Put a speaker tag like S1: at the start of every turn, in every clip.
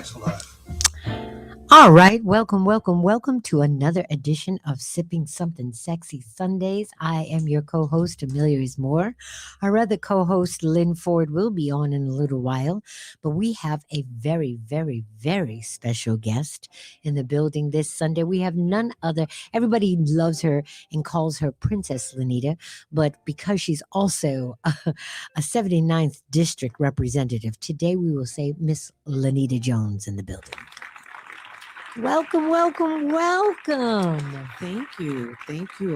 S1: Mike's alive.
S2: All right, welcome to another edition of Sipping Something Sexy Sundays. I am your co-host, Amelia Ismore. Our other co-host, Lynn Ford, will be on in a little while, but we have a very special guest in the building this Sunday. We have none other. Everybody loves her and calls her Princess Lanita, but because she's also a 79th District representative, today we will say Miss Lanita Jones in the building. Welcome.
S3: Thank you,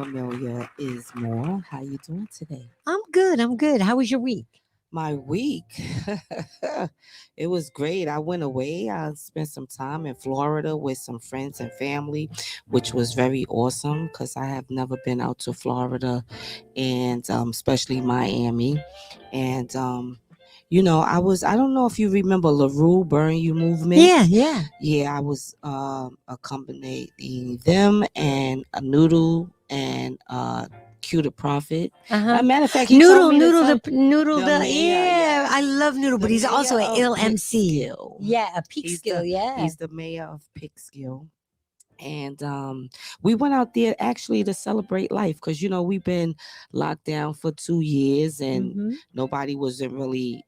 S3: Amelia Ismore. How you doing today?
S2: I'm good. How was your week?
S3: My week, it was great. I went away. I spent some time in Florida with some friends and family, which was very awesome because I have never been out to Florida, and especially Miami, and I don't know if you remember LaRue Burn You movement.
S2: Yeah.
S3: I was accompanying them and a Noodle and Q the Prophet. Matter of fact, he told me
S2: Noodle.
S3: mayor,
S2: I love Noodle, but he's also an ill MC.
S3: Peekskill.
S2: Yeah, a Peekskill. Yeah,
S3: He's the mayor of Peekskill. And we went out there actually to celebrate life because we've been locked down for 2 years and nobody wasn't really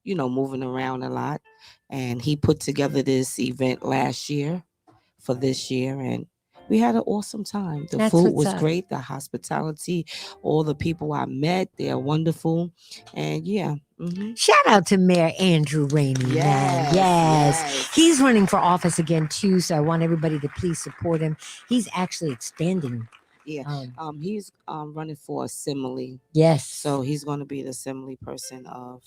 S3: moving around a lot. And he put together this event last year for this year, and we had an awesome time. The food was great, the hospitality, all the people I met, they're wonderful. And
S2: Shout out to Mayor Andrew Rainey, man. Yes. He's running for office again too, so I want everybody to please support him. He's actually expanding.
S3: He's running for assembly.
S2: Yes.
S3: So he's going to be the assembly person of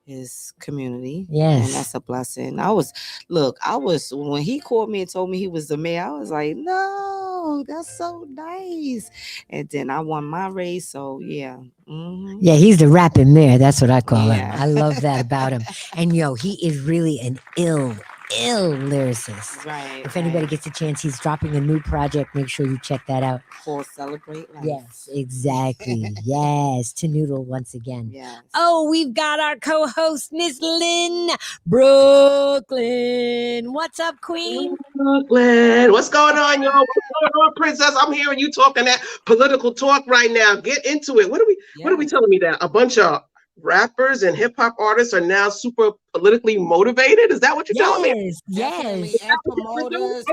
S3: his community.
S2: Yes.
S3: And that's a blessing. When he called me and told me he was the mayor, I was like, no, that's so nice. And then I won my race. So yeah.
S2: Yeah, he's the rapping mayor. That's what I call him. I love that about him. And he is really an ill lyricist.
S3: Right.
S2: If anybody gets a chance, he's dropping a new project. Make sure you check that out.
S3: For Celebrate Life.
S2: Yes, exactly. Yes, to Noodle once again.
S3: Yes.
S2: Oh, we've got our co-host, Miss Lynn Brooklyn. What's up, Queen?
S1: Brooklyn. What's going on, y'all? What's going on, Princess? I'm hearing you talking that political talk right now. Get into it. What are we telling me that? A bunch of rappers and hip hop artists are now super politically motivated? Is that what you're telling me?
S2: Yes.
S3: And promoters,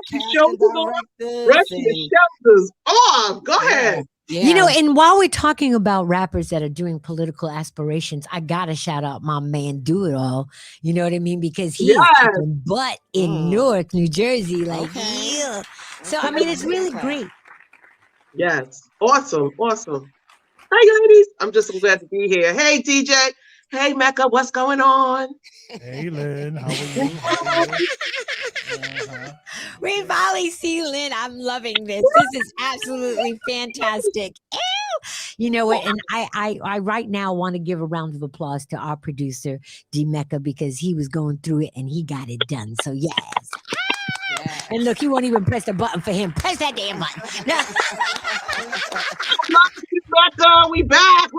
S1: Rushing shelters off. Go ahead.
S3: Yeah.
S2: And while we're talking about rappers that are doing political aspirations, I gotta shout out my man Do It All. You know what I mean? Because he is kicking butt in Newark, New Jersey. Yeah. So I mean, it's really great.
S1: Yes. Awesome. Hi, ladies. I'm just so glad to be here. Hey, DJ. Hey, Mecca. What's going on?
S4: Hey, Lynn. How are you?
S2: We finally see Lynn. I'm loving this. This is absolutely fantastic. Ew. You know what? And I right now want to give a round of applause to our producer, D Mecca, because he was going through it and he got it done. So yes. And look, he won't even press the button for him. Press that damn button.
S1: Mecca, we back.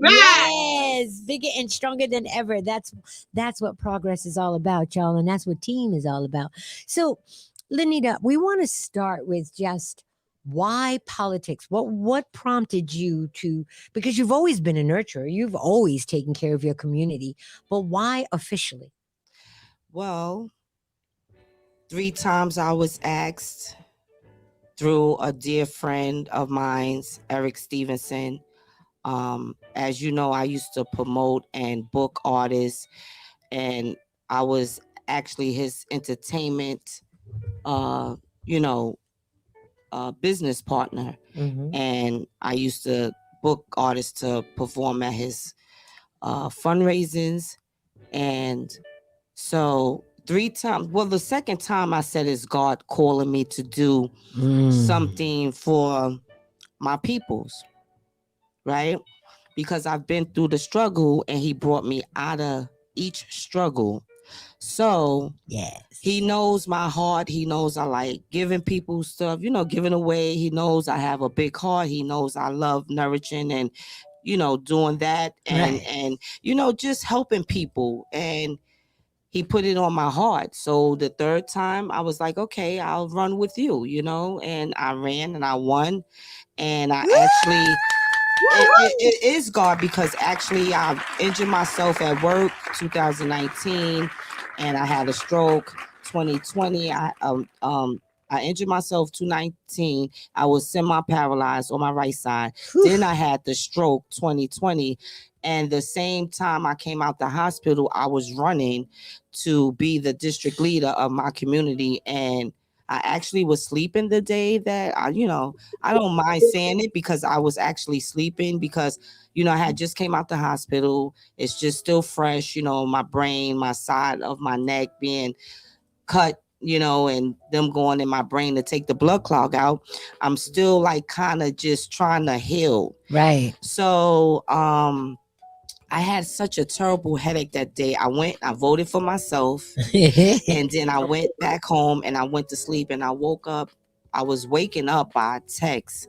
S2: Yes, bigger and stronger than ever. That's what progress is all about, y'all, and that's what team is all about. So, Lanita, we want to start with just why politics? What prompted you to? Because you've always been a nurturer, you've always taken care of your community, but why officially?
S3: Well, 3 times I was asked through a dear friend of mine's, Eric Stevenson. As you know, I used to promote and book artists, and I was actually his entertainment, business partner. And I used to book artists to perform at his fundraisings. And so 3 times, well, the second time I said is God calling me to do something for my peoples, right? Because I've been through the struggle and he brought me out of each struggle. So
S2: yes,
S3: he knows my heart. He knows I like giving people stuff, giving away. He knows I have a big heart. He knows I love nourishing and, doing that and just helping people. And he put it on my heart. So the third time I was like, okay, I'll run with you, and I ran and I won. And I actually, it is God, because actually I injured myself at work 2019, and I had a stroke 2020. I injured myself 2019. I was semi-paralyzed on my right side. Then I had the stroke 2020. And the same time I came out the hospital, I was running to be the district leader of my community. And I actually was sleeping the day that I don't mind saying it, because I was actually sleeping, because, I had just came out the hospital. It's just still fresh, my brain, my side of my neck being cut, and them going in my brain to take the blood clog out. I'm still like kind of just trying to heal.
S2: Right.
S3: So, I had such a terrible headache that day. I voted for myself, and then I went back home and I went to sleep, and I woke up. I was waking up by text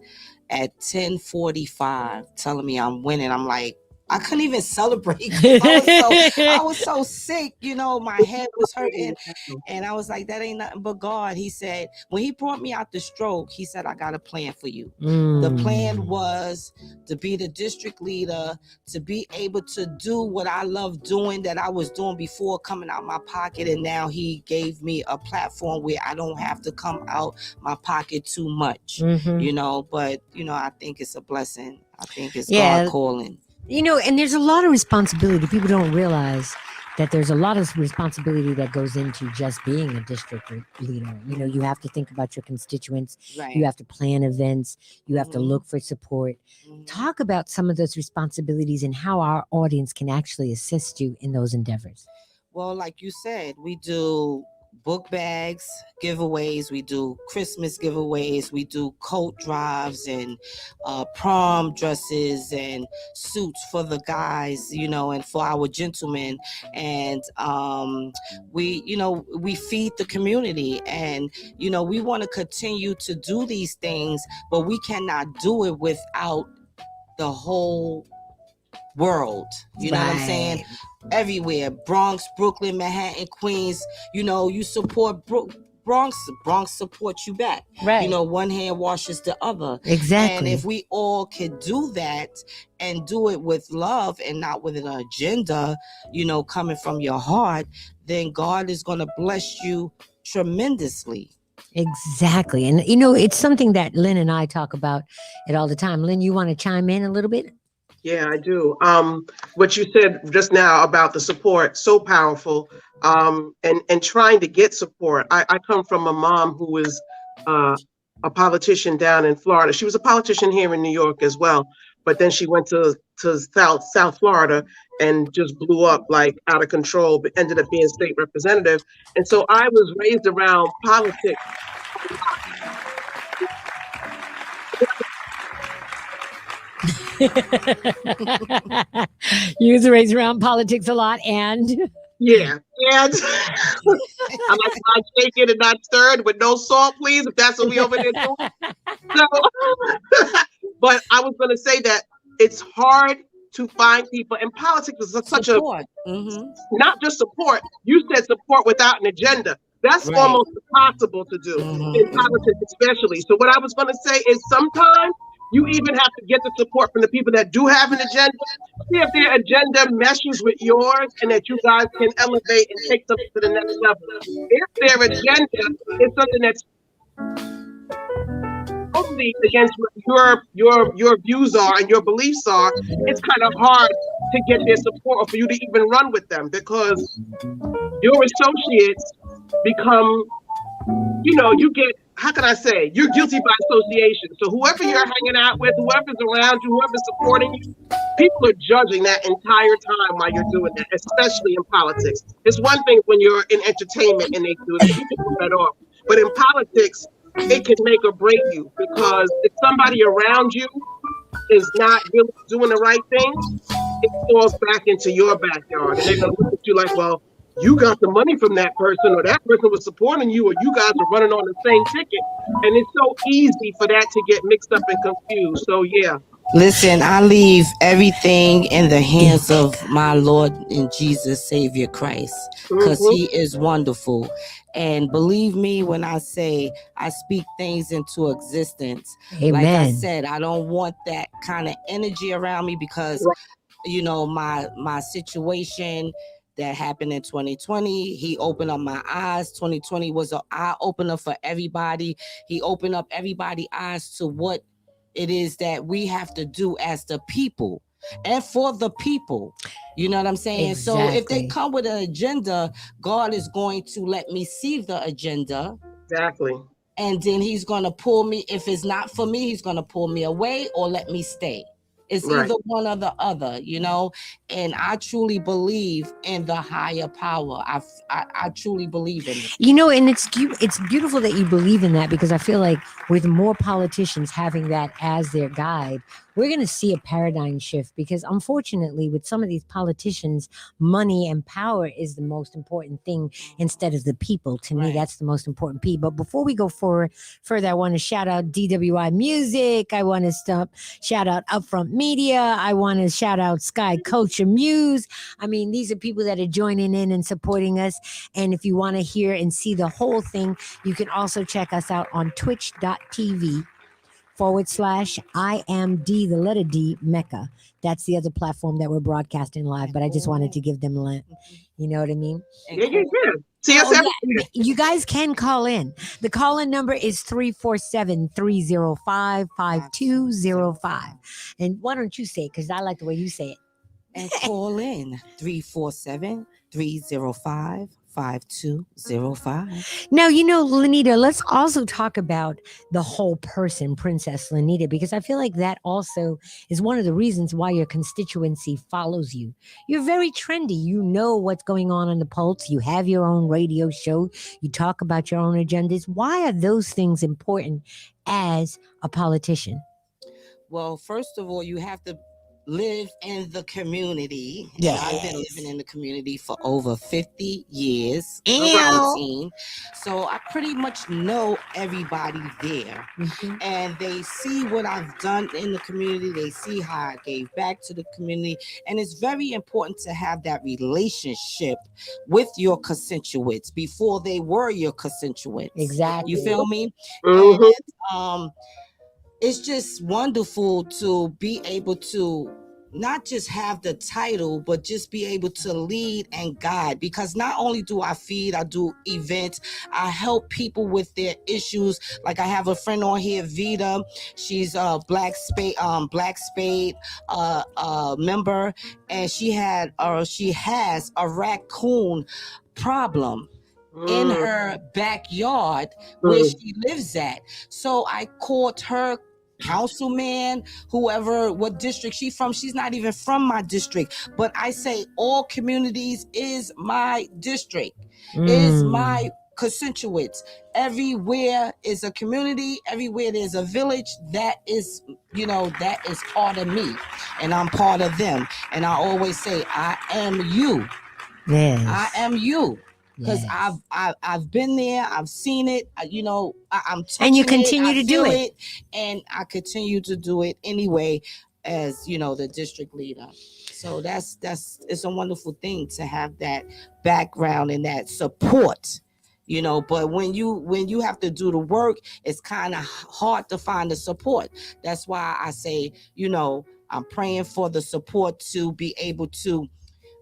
S3: at 10:45 telling me I'm winning. I'm like, I couldn't even celebrate. I was so sick, my head was hurting. And I was like, that ain't nothing but God. He said, when he brought me out the stroke, he said, I got a plan for you. The plan was to be the district leader, to be able to do what I love doing, that I was doing before, coming out my pocket. And now he gave me a platform where I don't have to come out my pocket too much, but, I think it's a blessing. I think it's God calling.
S2: And there's a lot of responsibility. People don't realize that there's a lot of responsibility that goes into just being a district leader. You have to think about your constituents.
S3: Right.
S2: You have to plan events. You have to look for support. Talk about some of those responsibilities and how our audience can actually assist you in those endeavors.
S3: Well, like you said, we do book bags giveaways, we do Christmas giveaways, we do coat drives and prom dresses and suits for the guys, and for our gentlemen. And we feed the community, and we want to continue to do these things, but we cannot do it without the whole world. You know what I'm saying? Everywhere, Bronx, Brooklyn, Manhattan, Queens, you support Bronx support you back.
S2: Right.
S3: One hand washes the other.
S2: Exactly.
S3: And if we all could do that and do it with love and not with an agenda, coming from your heart, then God is going to bless you tremendously.
S2: Exactly. And, it's something that Lynn and I talk about it all the time. Lynn, you want to chime in a little bit?
S1: Yeah, I do. What you said just now about the support, so powerful. And trying to get support. I come from a mom who was a politician down in Florida. She was a politician here in New York as well, but then she went to South Florida and just blew up like out of control, but ended up being state representative. And so I was raised around politics.
S2: You was raised around politics a lot, and
S1: and I'm like, I shake it and not stirred with no salt, please, if that's what we over there doing. So, but I was going to say that it's hard to find people, and politics is such
S3: support.
S1: Not just support. You said support without an agenda. That's almost impossible to do in politics, especially. So what I was going to say is sometimes you even have to get the support from the people that do have an agenda. See if their agenda meshes with yours, and that you guys can elevate and take something to the next level. If their agenda is something that's totally against what your views are and your beliefs are, it's kind of hard to get their support or for you to even run with them, because your associates become, you get, how can I say, you're guilty by association. So whoever you're hanging out with, whoever's around you, whoever's supporting you, people are judging that entire time while you're doing that, especially in politics. It's one thing when you're in entertainment and they do it, you can pull that off. But in politics, it can make or break you, because if somebody around you is not really doing the right thing, it falls back into your backyard. And they're going to look at you like, well, you got the money from that person, or that person was supporting you, or you guys are running on the same ticket. And it's so easy for that to get mixed up and confused. So yeah,
S3: Listen, I leave everything in the hands of my Lord and Jesus Savior Christ, because He is wonderful. And believe me when I say I speak things into existence.
S2: Amen.
S3: Like I said, I don't want that kind of energy around me, because my situation that happened in 2020, He opened up my eyes. 2020 was an eye opener for everybody. He opened up everybody's eyes to what it is that we have to do as the people and for the people. You know what I'm saying?
S2: Exactly.
S3: So if they come with an agenda, God is going to let me see the agenda.
S1: Exactly.
S3: And then He's going to pull me. If it's not for me, He's going to pull me away or let me stay. It's either one or the other, you know. And I truly believe in the higher power. I truly believe in it.
S2: You know, and it's beautiful that you believe in that, because I feel like with more politicians having that as their guide, we're going to see a paradigm shift, because unfortunately with some of these politicians, money and power is the most important thing instead of the people. To me, that's the most important piece. But before we go further, I want to shout out DWI Music. I want to shout out Upfront Media. I want to shout out Sky Culture Muse. I mean, these are people that are joining in and supporting us. And if you want to hear and see the whole thing, you can also check us out on twitch.tv/IMD, the letter D, Mecca. That's the other platform that we're broadcasting live, but I just wanted to give them, you know what I mean?
S1: Yeah. See us
S2: you guys can call in. The call-in number is 347-305-5205. And why don't you say it? Because I like the way you say it.
S3: And call in 347-305-5205.
S2: Now, you know, Lanita, let's also talk about the whole person, Princess Lanita, because I feel like that also is one of the reasons why your constituency follows you. You're very trendy. You know what's going on the pulse. You have your own radio show. You talk about your own agendas. Why are those things important as a politician?
S3: Well, first of all, you have to live in the community.
S2: Yes.
S3: I've been living in the community for over 50 years. So I pretty much know everybody there. And they see what I've done in the community. They see how I gave back to the community. And it's very important to have that relationship with your constituents before they were your constituents.
S2: Exactly.
S3: You feel me? And, it's just wonderful to be able to not just have the title, but just be able to lead and guide, because not only do I feed, I do events, I help people with their issues. Like I have a friend on here, Vita. She's a Black Spade member, and she has a raccoon problem in her backyard where she lives at. So I called her councilman, whoever, what district she's from. She's not even from my district, but I say all communities is my district, is my constituents. Everywhere is a community, everywhere there's a village. That is, that is part of me, and I'm part of them. And I always say, I am you.
S2: Yes.
S3: I am you. Because I've been there, I've seen it, I'm touching
S2: and you continue to do
S3: it, and I continue to do it anyway, as the district leader. So that's it's a wonderful thing to have that background and that support. But when you have to do the work, it's kind of hard to find the support. That's why I say, I'm praying for the support to be able to,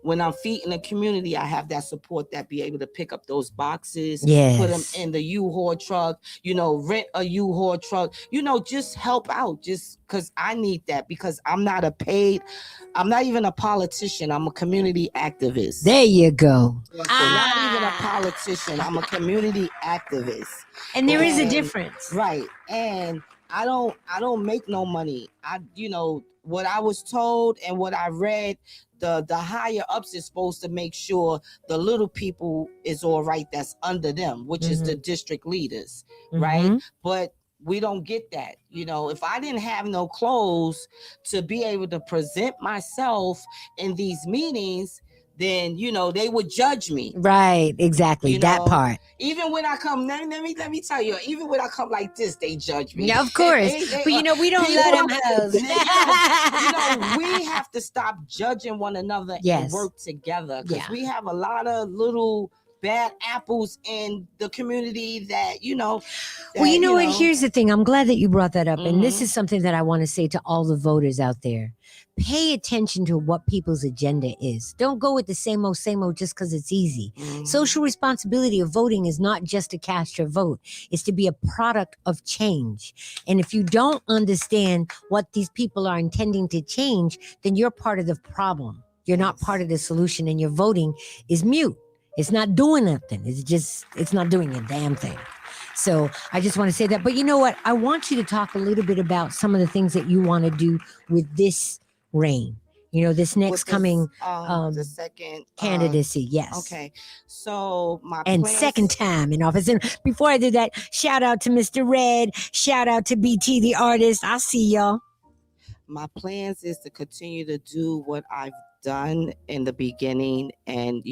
S3: when I'm feeding the community, I have that support that be able to pick up those boxes, put them in the U-Haul truck, rent a U-Haul truck, just help out, just because I need that, because I'm not even a politician. I'm a community activist.
S2: There you go.
S3: Not even a politician. I'm a community activist.
S2: And there is a difference.
S3: Right. And I don't make no money. What I was told and what I read, the higher ups is supposed to make sure the little people is all right that's under them, which is the district leaders, right? But we don't get that. If I didn't have no clothes to be able to present myself in these meetings, then they would judge me.
S2: Right, exactly. That part.
S3: Even when I come, let me tell you, even when I come like this, they judge me.
S2: Yeah, of course. But we don't let them hoes.
S3: We have to stop judging one another and work together, because we have a lot of little bad apples in the community that
S2: what? Here's the thing. I'm glad that you brought that up. And this is something that I want to say to all the voters out there. Pay attention to what people's agenda is. Don't go with the same old just because it's easy. Social responsibility of voting is not just to cast your vote. It's to be a product of change. And if you don't understand what these people are intending to change, then you're part of the problem. You're not part of the solution, and your voting is mute. It's not doing nothing. It's not doing a damn thing. So I just want to say that. But you know what? I want you to talk a little bit about some of the things that you want to do with this reign. This next coming
S3: the second
S2: candidacy. Yes.
S3: Okay. So
S2: second time in office. And before I do that, shout out to Mr. Red. Shout out to BT the artist. I see y'all.
S3: My plans is to continue to do what I've done in the beginning, and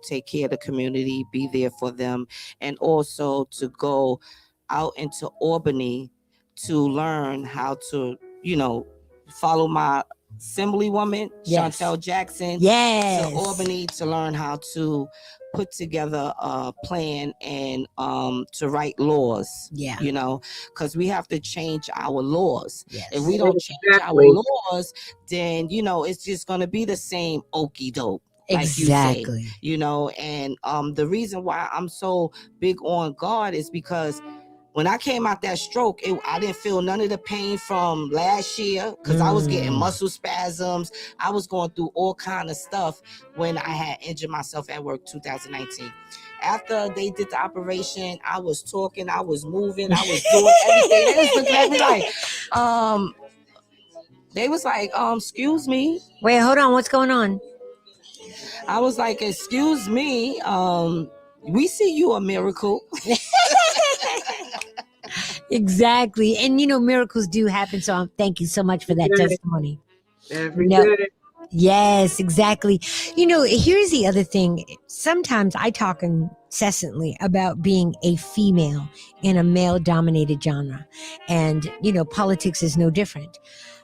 S3: take care of the community, be there for them, and also to go out into Albany to learn how to follow my Assemblywoman Chantel Jackson to Albany to learn how to put together a plan and to write laws. Because we have to change our laws. If we don't change our laws, then it's just going to be the same okie doke.
S2: Exactly.
S3: Like you say, and the reason why I'm so big on God is because when I came out that stroke, I didn't feel none of the pain from last year, because I was getting muscle spasms. I was going through all kind of stuff when I had injured myself at work 2019. After they did the operation, I was talking, I was moving, I was doing everything. They was looking at me like, they was like, excuse me.
S2: Wait, hold on. What's going on?
S3: I was like, excuse me. We see you a miracle.
S2: Exactly. And miracles do happen. So thank you so much for that testimony.
S1: Every day.
S2: Yes, exactly. Here's the other thing. Sometimes I talk incessantly about being a female in a male dominated genre. And, politics is no different.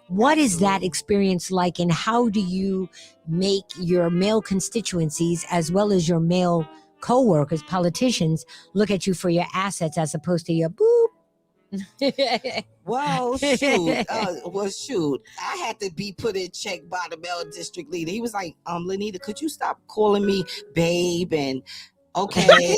S2: What is that experience like, and how do you make your male constituencies as well as your male co-workers, politicians, look at you for your assets as opposed to your boop?
S3: Well, shoot. I had to be put in check by the male district leader. He was like, Lanita, could you stop calling me babe and okay? I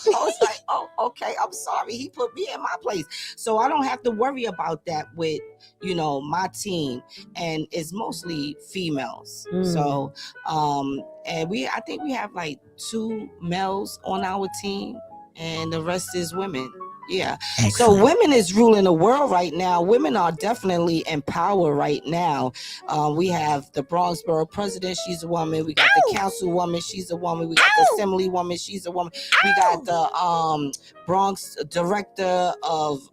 S3: was like, oh, okay, I'm sorry. He put me in my place. So I don't have to worry about that with, my team. And it's mostly females. So, and I think we have like 2 males on our team, and the rest is women. Yeah. Excellent. So women is ruling the world right now. Women are definitely in power right now. We have the Bronx Borough President. She's a woman. We got the Councilwoman. She's a woman. We got the Assemblywoman. She's a woman. We got the Bronx Director of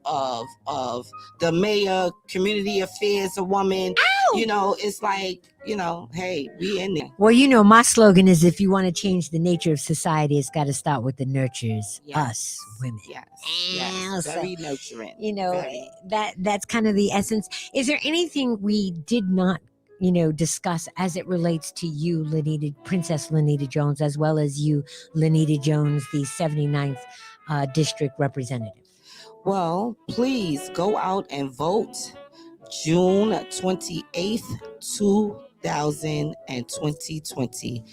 S3: the Mayor Community Affairs, a woman. It's like, hey, we in there.
S2: Well, my slogan is, if you want to change the nature of society, it's got to start with the nurtures, us women.
S3: Yes, very nurturing.
S2: That's kind of the essence. Is there anything we did not, discuss as it relates to you, Princess Lanita Jones, as well as you, Lanita Jones, the 79th District Representative?
S3: Well, please go out and vote June 28th, 2020.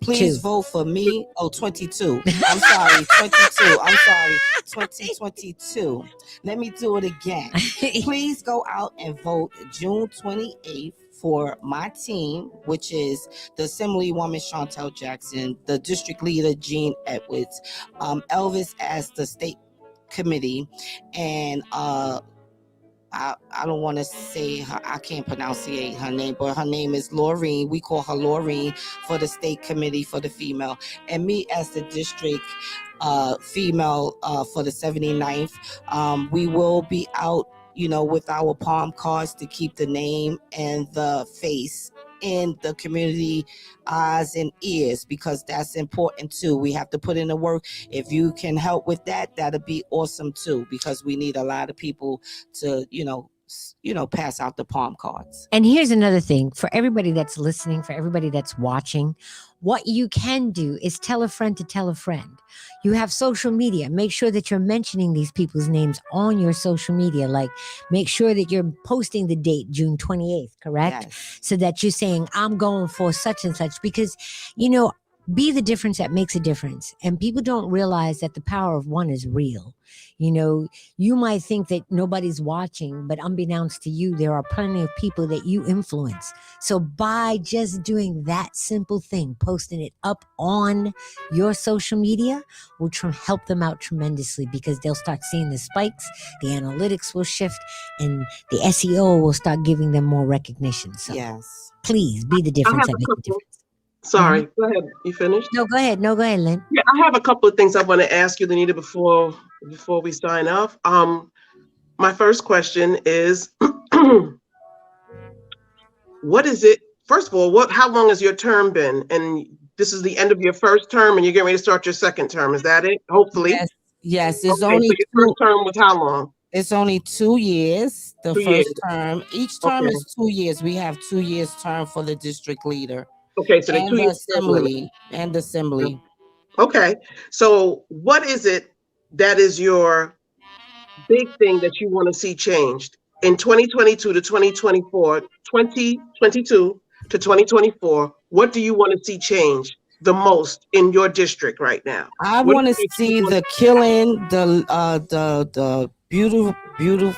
S3: Please vote for me. 22. I'm sorry, 22. I'm sorry, 2022. Let me do it again. Please go out and vote June 28th for my team, which is the Assemblywoman Chantel Jackson, the District Leader Gene Edwards, Elvis as the State Committee, and I don't want to say her, I can't pronunciate her name, but her name is Laureen. We call her Laureen for the State Committee for the female, and me as the district female for the 79th. We will be out, with our palm cards to keep the name and the face in the community eyes and ears, because that's important too. We have to put in the work. If you can help with that, that'll be awesome too, because we need a lot of people to, pass out the palm cards.
S2: And here's another thing for everybody that's listening, for everybody that's watching. What you can do is tell a friend to tell a friend. You have social media. Make sure that you're mentioning these people's names on your social media. Like, make sure that you're posting the date, June 28th, correct?
S3: Yes.
S2: So that you're saying, I'm going for such and such, because, be the difference that makes a difference. And people don't realize that the power of one is real. You might think that nobody's watching, but unbeknownst to you, there are plenty of people that you influence. So by just doing that simple thing, posting it up on your social media will help them out tremendously, because they'll start seeing the spikes, the analytics will shift, and the SEO will start giving them more recognition. So
S3: yes,
S2: please be the difference that makes a difference.
S1: Sorry, go ahead. You finished?
S2: No, go ahead, Lynn.
S1: Yeah, I have a couple of things I want to ask you, Lanita, before we sign off. My first question is, what is it? First of all, how long has your term been? And this is the end of your first term, and you're getting ready to start your second term. Is that it? Hopefully.
S3: Yes. It's
S1: okay,
S3: only
S1: so your first term was how long?
S3: It's only 2 years. The first term. Each term
S1: Okay.
S3: is 2 years. We have 2 years term for the district leader.
S1: Okay, so
S3: and the assembly.
S1: Okay, so what is it that is your big thing that you want to see changed in 2022 to 2024, 2022 to 2024? What do you want to see change the most in your district right now?
S3: I want to see the killing, the beautiful,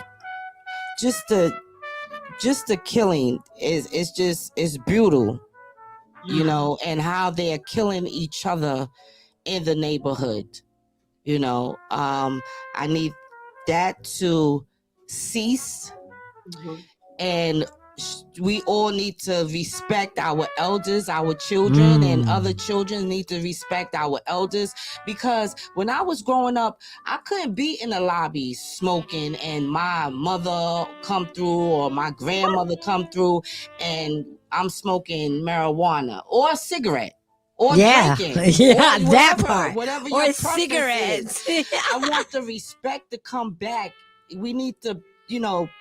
S3: just the killing is brutal. And how they're killing each other in the neighborhood. I need that to cease. And we all need to respect our elders, our children, and other children need to respect our elders, because when I was growing up, I couldn't be in the lobby smoking and my mother come through or my grandmother come through and I'm smoking marijuana or a cigarette. Or drinking.
S2: Yeah,
S3: or
S2: that part.
S3: Whatever
S2: or
S3: your
S2: cigarettes.
S3: I want the respect to come back. We need to,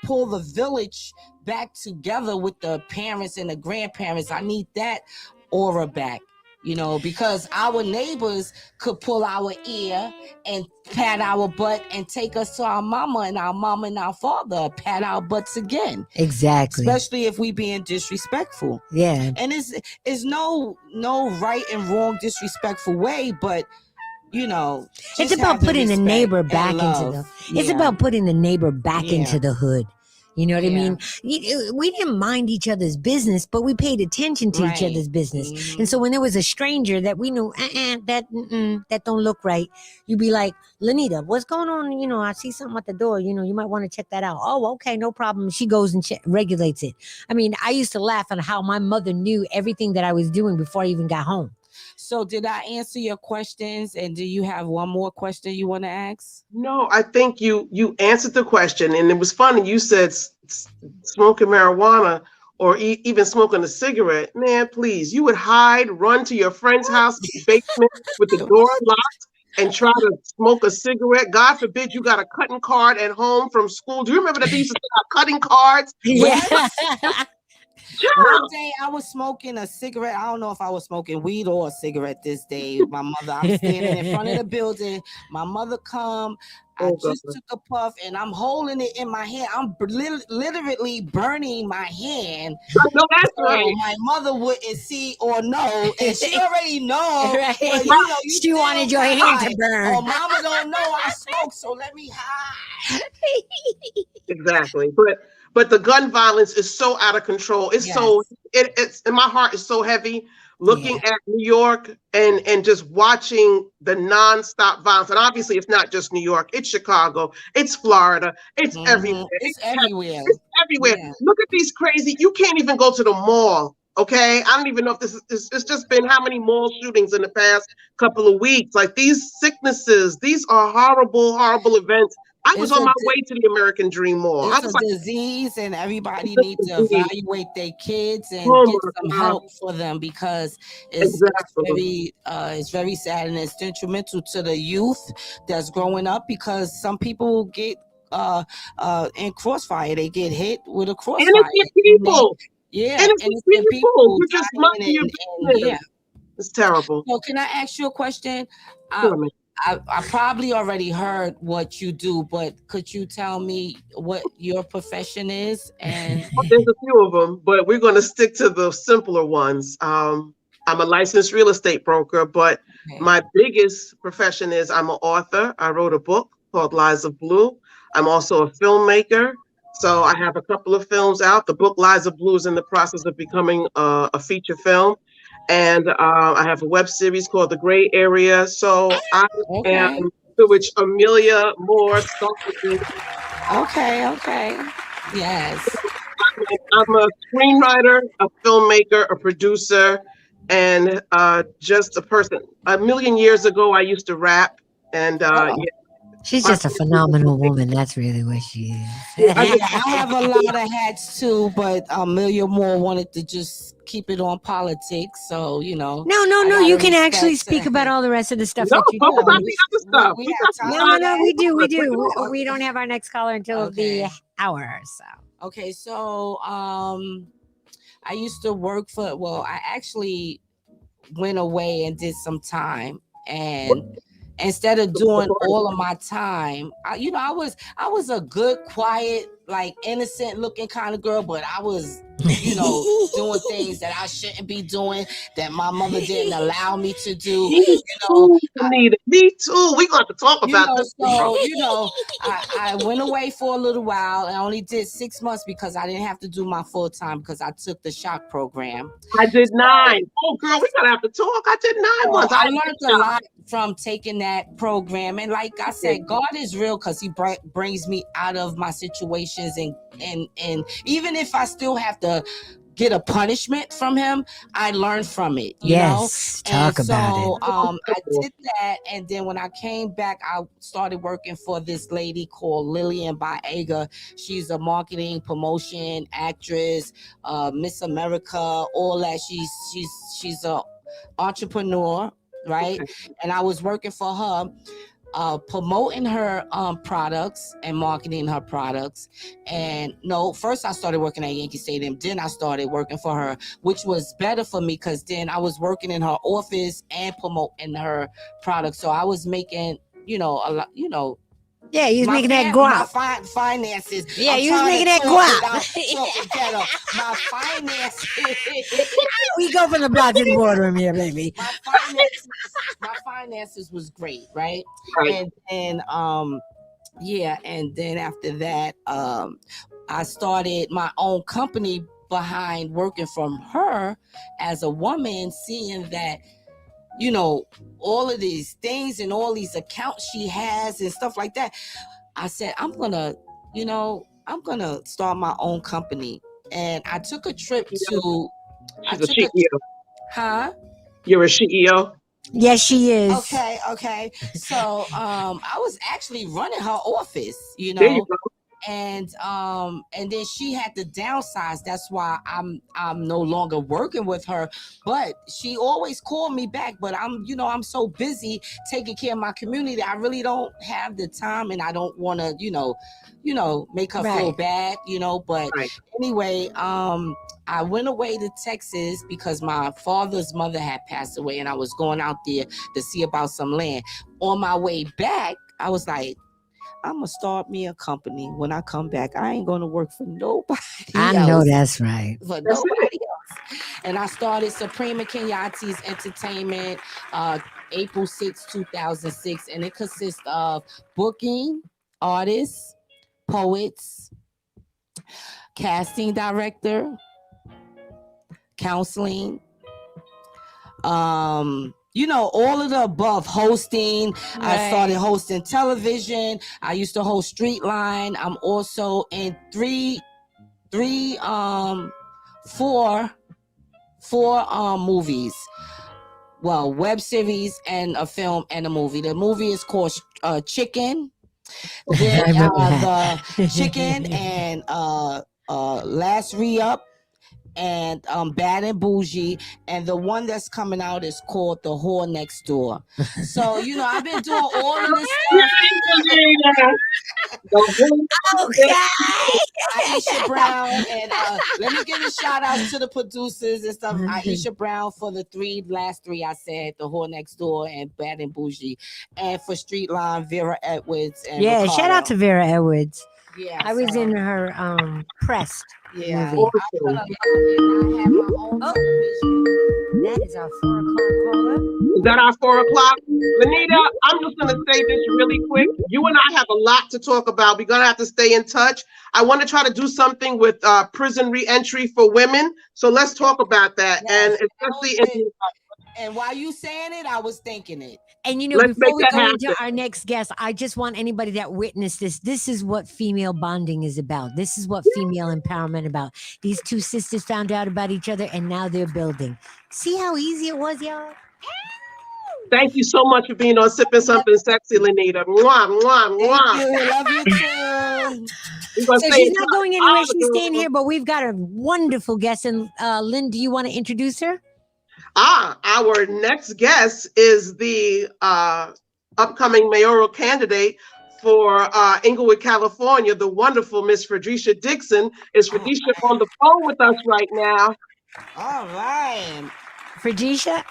S3: pull the village back together with the parents and the grandparents. I need that aura back, because our neighbors could pull our ear and pat our butt and take us to our mama and our father pat our butts again.
S2: Exactly.
S3: Especially if we being disrespectful.
S2: Yeah.
S3: And it's no right and wrong disrespectful way, but
S2: it's about putting the neighbor back into it's about putting the neighbor back into the hood. You know what I mean? We didn't mind each other's business, but we paid attention to each other's business. And so when there was a stranger that we knew, that don't look right, you'd be like, Lanita, what's going on? I see something at the door. You might want to check that out. Oh, okay, no problem. She goes and regulates it. I mean, I used to laugh at how my mother knew everything that I was doing before I even got home.
S3: So did I answer your questions? And do you have one more question you want to ask?
S1: No, I think you answered the question. And it was funny. You said smoking marijuana or even smoking a cigarette. Man, please, you would run to your friend's house basement with the door locked and try to smoke a cigarette. God forbid you got a cutting card at home from school. Do you remember that they used to have cutting cards?
S2: Yeah.
S3: One day I was smoking a cigarette. I don't know if I was smoking weed or a cigarette this day. My mother, I'm standing in front of the building. My mother come. I just took a puff and I'm holding it in my hand. I'm literally burning my hand.
S1: No, that's right.
S3: My mother wouldn't see or know, and she already know.
S2: Right.
S3: But,
S2: she wanted your hand to burn.
S3: Oh, mama don't know I smoke, so let me hide.
S1: Exactly, but the gun violence is so out of control. It's it's and my heart is so heavy looking at New York and just watching the nonstop violence. And obviously it's not just New York, it's Chicago, it's Florida, it's everywhere.
S3: It's everywhere.
S1: It's everywhere. Yeah. Look at these crazy, you can't even go to the mall. Okay, I don't even know if this is, it's just been how many mall shootings in the past couple of weeks. Like these sicknesses, these are horrible, horrible events I was on my way to the American Dream Mall.
S3: It's a disease, and everybody needs to evaluate their kids and get some help for them, because it's very sad, and it's detrimental to the youth that's growing up, because some people get in crossfire. They get hit with a crossfire.
S1: Innocent people.
S3: Innocent
S1: people. We're just it's terrible.
S3: So can I ask you a question?
S1: Sure,
S3: I probably already heard what you do, but could you tell me what your profession is? And
S1: there's a few of them, but we're going to stick to the simpler ones. I'm a licensed real estate broker, but my biggest profession is I'm an author. I wrote a book called Lies of Blue. I'm also a filmmaker. So I have a couple of films out. The book Lies of Blue is in the process of becoming a feature film. And I have a web series called The Gray Area. So I am, to which Amelia Moore started.
S3: Okay. Yes.
S1: I'm a screenwriter, a filmmaker, a producer, and just a person. A million years ago, I used to rap. And
S2: she's just a phenomenal woman. That's really what she is.
S3: I have a lot of hats too, but Amelia Moore wanted to just keep it on politics. So, No,
S2: you can actually speak about all the rest of the stuff that you do. We do. We don't have our next caller until the hour. So.
S3: Okay, so I used to work I actually went away and did some time, and instead of doing all of my time, I was a good, quiet, like innocent looking kind of girl, but I was, doing things that I shouldn't be doing, that my mother didn't allow me to do.
S1: Me too. We got to talk about this.
S3: So, I went away for a little while. I only did 6 months because I didn't have to do my full time, because I took the shock program.
S1: I did 9. Oh, girl, we gotta have to talk. I did 9 months.
S3: I learned a lot from taking that program, and like I said, God is real, because He brings me out of my situations, and even if I still have to get a punishment from Him, I learned from it. You know?
S2: Talk about it.
S3: I did that, and then when I came back, I started working for this lady called Lillian Baega. She's a marketing, promotion, actress, Miss America, all that. She's a entrepreneur, right? And I was working for her, promoting her products and marketing her products. And first I started working at Yankee Stadium, then I started working for her, which was better for me, because then I was working in her office and promoting her products. So I was making a lot,
S2: Yeah, you was making that guap.
S3: My finances.
S2: Yeah, you was making that guap.
S3: My finances.
S2: We go from the block to the boardroom here, baby.
S3: My finances was great, right? And then and then after that, I started my own company behind working from her as a woman, seeing that all of these things and all these accounts she has and stuff like that. I said, I'm gonna start my own company. And I took a trip to.
S1: She's a CEO.
S3: Huh?
S1: You're a CEO.
S2: Yes, she is.
S3: Okay. So I was actually running her office,
S1: There you go.
S3: And then she had to downsize. That's why I'm no longer working with her, but she always called me back. But I'm so busy taking care of my community, I really don't have the time, and I don't want to make her feel bad, but anyway, I went away to Texas because my father's mother had passed away, and I was going out there to see about some land. On my way back, I was like, I'm going to start me a company. When I come back, I ain't going to work for nobody
S2: I know that's right.
S3: For nobody else. And I started Supreme Kenyati's Entertainment, April 6, 2006. And it consists of booking artists, poets, casting director, counseling, all of the above, hosting. I started hosting television. I used to host Street Line. I'm also in four movies. Well, web series and a film and a movie. The movie is called Chicken. Then
S2: I remember that.
S3: the chicken and last re-up and Bad and Bougie, and the one that's coming out is called The Whore Next Door. So I've been doing all of this
S2: Okay.
S3: Aisha Brown, and let me give a shout out to the producers and stuff. Aisha Brown for the last three I said, The Whore Next Door and Bad and Bougie, and for Street Line, Vera Edwards and
S2: Yeah,
S3: Ricardo.
S2: shout out to Vera Edwards.
S3: Yeah,
S2: I was in her Pressed movie.
S3: I have my own television.
S2: That is our 4 o'clock caller.
S1: Is that our 4 o'clock? Lanita, I'm just going to say this really quick. You and I have a lot to talk about. We're going to have to stay in touch. I want to try to do something with prison reentry for women. So let's talk about that.
S3: Yes,
S1: and especially
S3: and while you saying it, I was thinking it.
S2: And
S1: Let's
S2: before we
S1: make
S2: go
S1: that
S2: into our next guest, I just want anybody that witnessed this. This is what female bonding is about. This is what female empowerment about. These two sisters found out about each other, and now they're building. See how easy it was, y'all?
S1: thank you so much for being on Sipping Something Sexy, Lanita. Mwah, mwah, mwah.
S3: Thank you. Love you too.
S2: So she's not going anywhere. She's staying here, but we've got a wonderful guest. And Lynn, do you want to introduce her?
S1: Our next guest is the upcoming mayoral candidate for Inglewood, California, the wonderful Miss Fredisha Dixon. Is Fredisha on the phone with us right now?
S3: All right.
S2: Fredisha?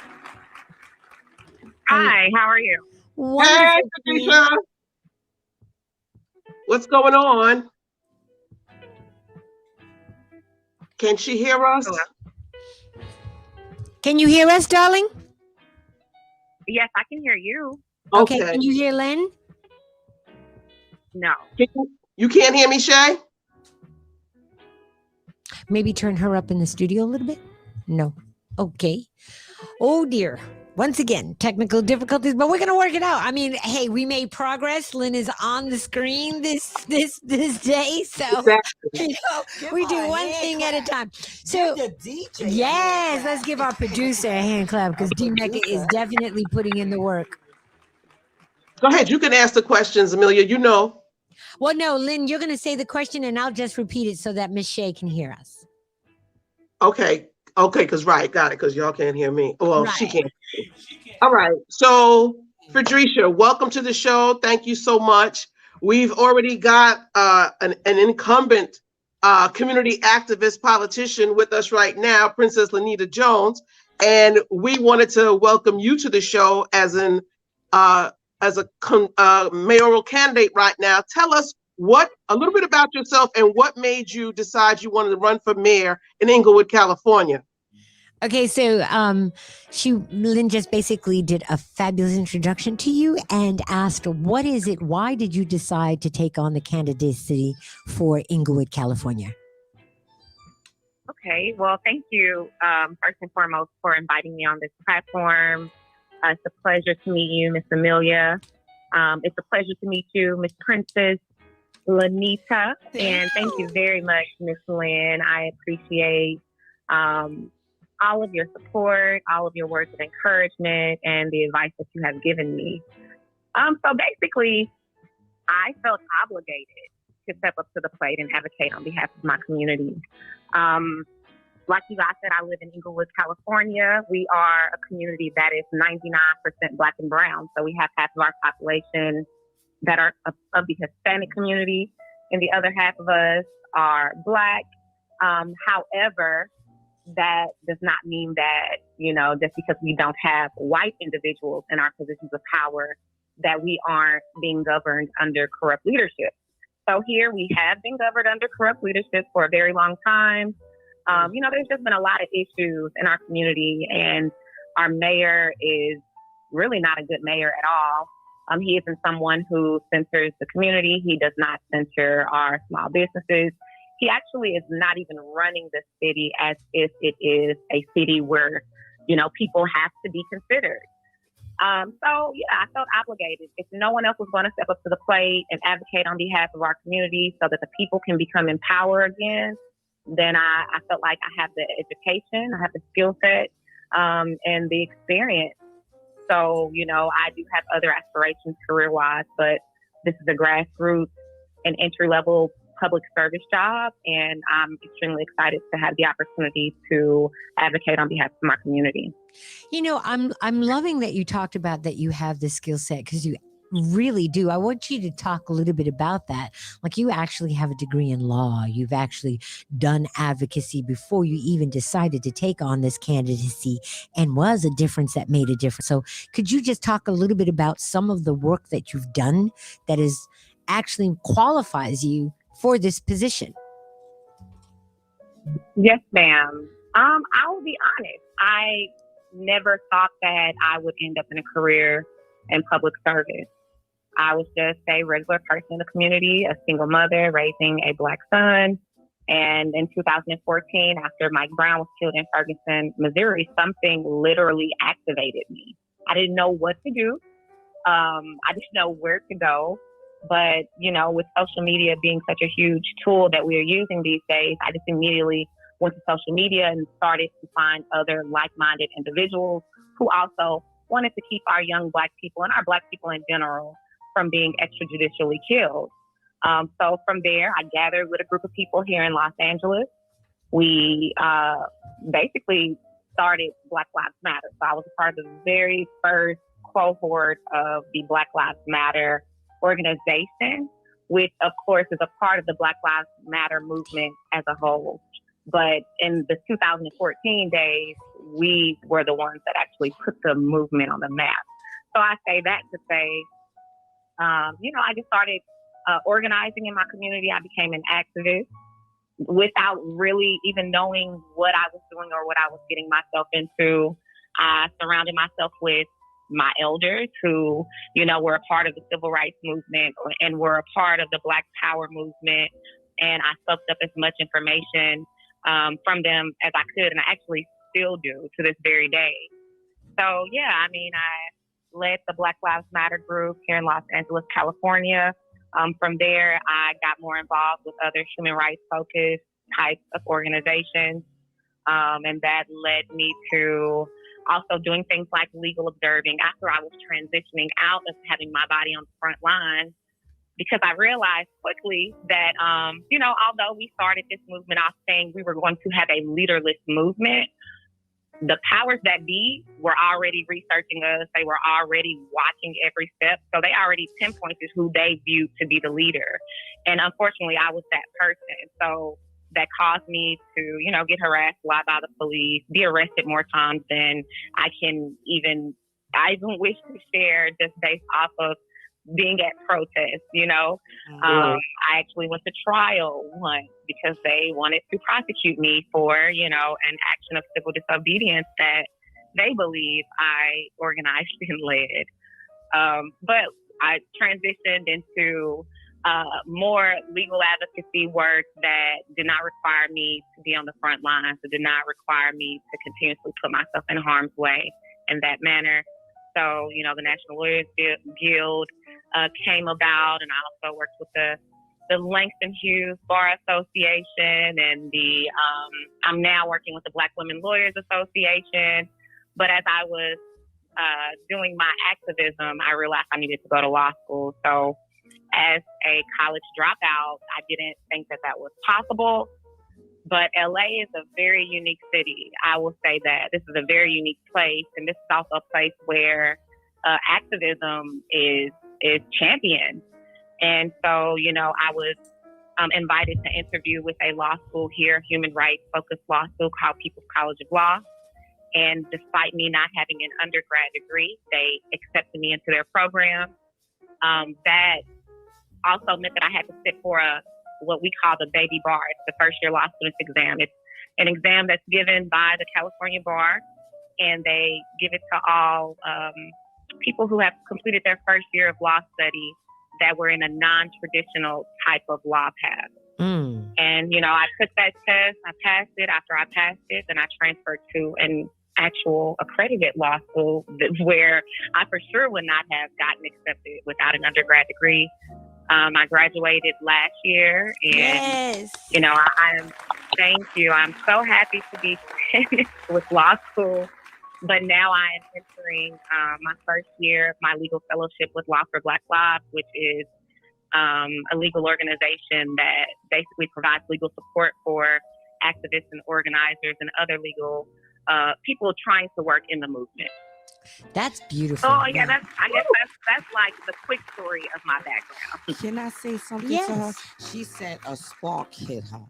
S5: Hi, how are you?
S2: Wonderful.
S1: Hey, Fredisha. What's going on? Can she hear us?
S5: Hello.
S2: Can you hear us, darling?
S5: Yes, I can hear you.
S2: Okay. Can you hear Lynn?
S5: No.
S1: You can't hear me, Shay?
S2: Maybe turn her up in the studio a little bit? No. Okay. Oh, dear. Once again, technical difficulties, but we're going to work it out. I mean, hey, we made progress. Lynn is on the screen this day. So,
S1: Exactly.
S2: we do one thing at a time. So,
S3: the DJ.
S2: yes, let's give our producer a hand clap because D-Mecca is definitely putting in the work.
S1: Go ahead. You can ask the questions, Amelia. You know.
S2: Well, no, Lynn, you're going to say the question and I'll just repeat it so that Miss Shay can hear us.
S1: Okay, because got it, because y'all can't hear me. Well,
S2: Right.
S1: she can't. All right, so Fredisha, welcome to the show. Thank you so much. We've already got an incumbent community activist politician with us right now, Princess Lanita Jones, and we wanted to welcome you to the show as a mayoral candidate right now. Tell us a little bit about yourself and what made you decide you wanted to run for mayor in Inglewood, California.
S2: Okay, so Lynn just basically did a fabulous introduction to you and asked, what is it? Why did you decide to take on the candidacy for Inglewood, California?
S5: Okay, well, thank you first and foremost for inviting me on this platform. It's a pleasure to meet you, Miss Amelia. It's a pleasure to meet you, Miss Princess Lanita. And thank you very much, Miss Lynn. I appreciate all of your support, all of your words of encouragement, and the advice that you have given me. So basically, I felt obligated to step up to the plate and advocate on behalf of my community. Like you guys said, I live in Inglewood, California. We are a community that is 99% Black and brown. So we have half of our population that are of the Hispanic community, and the other half of us are Black. However, that does not mean that, just because we don't have white individuals in our positions of power, that we aren't being governed under corrupt leadership. So here we have been governed under corrupt leadership for a very long time. There's just been a lot of issues in our community, and our mayor is really not a good mayor at all. He isn't someone who centers the community. He does not center our small businesses. He actually is not even running the city as if it is a city where, people have to be considered. I felt obligated. If no one else was going to step up to the plate and advocate on behalf of our community so that the people can become empowered again, then I felt like I have the education, I have the skill set, and the experience. So, I do have other aspirations career-wise, but This is a grassroots and entry-level public service job, and I'm extremely excited to have the opportunity to advocate on behalf of my community.
S2: You know, I'm loving that you talked about that you have this skill set, because you really do. I want you to talk a little bit about that. Like, you actually have a degree in law. You've actually done advocacy before you even decided to take on this candidacy, and was a difference that made a difference. So could you just talk a little bit about some of the work that you've done that is actually qualifies you for this position?
S5: Yes, ma'am. I will be honest. I never thought that I would end up in a career in public service. I was just a regular person in the community, a single mother raising a Black son. And in 2014, after Mike Brown was killed in Ferguson, Missouri, something literally activated me. I didn't know what to do. I didn't know where to go. But, you know, with social media being such a huge tool that we are using these days, I just immediately went to social media and started to find other like-minded individuals who also wanted to keep our young Black people and our Black people in general from being extrajudicially killed. So from there, I gathered with a group of people here in Los Angeles. We basically started Black Lives Matter. So I was a part of the very first cohort of the Black Lives Matter organization, which of course is a part of the Black Lives Matter movement as a whole. But in the 2014 days, we were the ones that actually put the movement on the map. So I say that to say, you know, I just started organizing in my community. I became an activist without really even knowing what I was doing or what I was getting myself into. I surrounded myself with my elders who, you know, were a part of the civil rights movement and were a part of the Black Power movement. And I soaked up as much information from them as I could. And I actually still do to this very day. So, yeah, I mean, I led the Black Lives Matter group here in Los Angeles, California. From there, I got more involved with other human rights focused types of organizations. And that led me to also doing things like legal observing after I was transitioning out of having my body on the front line, because I realized quickly that, you know, although we started this movement off saying we were going to have a leaderless movement, the powers that be were already researching us. They were already watching every step. So they already pinpointed who they viewed to be the leader. And unfortunately, I was that person. So that caused me to, you know, get harassed a lot by the police, be arrested more times than I even wish to share, just based off of being at protests, you know. I actually went to trial once because they wanted to prosecute me for, you know, an action of civil disobedience that they believe I organized and led. But I transitioned into more legal advocacy work that did not require me to be on the front lines. It did not require me to continuously put myself in harm's way in that manner. So, you know, the National Lawyers Guild came about, and I also worked with the Langston Hughes Bar Association, and I'm now working with the Black Women Lawyers Association. But as I was doing my activism, I realized I needed to go to law school. So as a college dropout, I didn't think that was possible. But LA is a very unique city. I will say that this is a very unique place, and this is also a place where activism is championed. And so, you know, I was invited to interview with a law school here, human rights focused law school called People's College of Law. And despite me not having an undergrad degree, they accepted me into their program. That also meant that I had to sit for what we call the baby bar. It's the first year law students exam. It's an exam that's given by the California Bar, and they give it to all people who have completed their first year of law study that were in a non-traditional type of law path. And, you know, I took that test, I passed it. After I passed it, then I transferred to an actual accredited law school where I for sure would not have gotten accepted without an undergrad degree. I graduated last year, and, you know, thank you. I'm so happy to be finished with law school, but now I am entering my first year of my legal fellowship with Law for Black Lives, which is a legal organization that basically provides legal support for activists and organizers and other legal people trying to work in the movement.
S2: That's beautiful.
S5: Oh yeah, I guess that's like the quick story of my background.
S3: Can I say something to her? She said a spark hit her.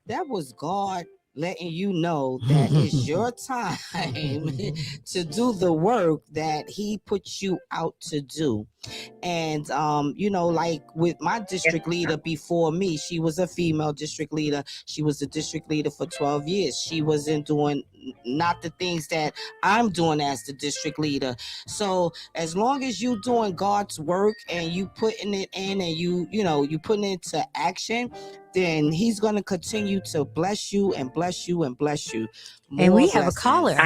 S3: That was God letting you know that it's your time to do the work that he put you out to do. And like with my district leader before me, she was a female district leader. She was a district leader for 12 years. She wasn't doing not the things that I'm doing as the district leader. So as long as you doing God's work and you putting it in and you putting it into action, then he's going to continue to bless you and bless you and bless you.
S2: And we have a caller.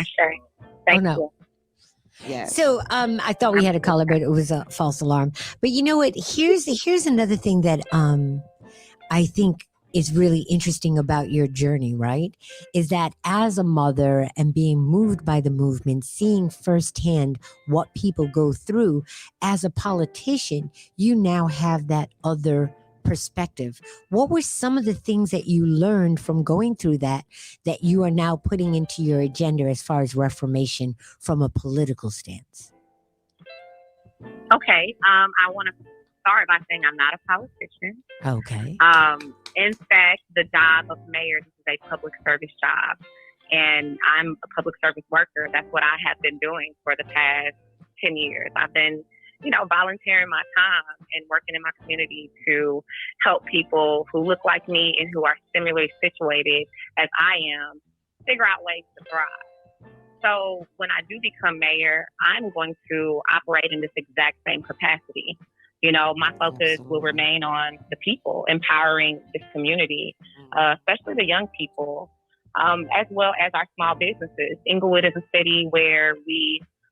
S5: Thank you.
S3: Yes.
S2: So I thought we had a caller, but it was a false alarm. But you know what? Here's another thing that I think is really interesting about your journey, right? Is that as a mother and being moved by the movement, seeing firsthand what people go through, as a politician, you now have that other perspective. What were some of the things that you learned from going through that you are now putting into your agenda as far as reformation from a political stance?
S5: Okay. I want to start by saying I'm not a politician.
S2: Okay.
S5: In fact, the job of mayor is a public service job, and I'm a public service worker. That's what I have been doing for the past 10 years. I've been volunteering my time and working in my community to help people who look like me and who are similarly situated as I am figure out ways to thrive. So when I do become mayor, I'm going to operate in this exact same capacity. My focus will remain on the people, empowering this community, especially the young people, as well as our small businesses. Inglewood is a city where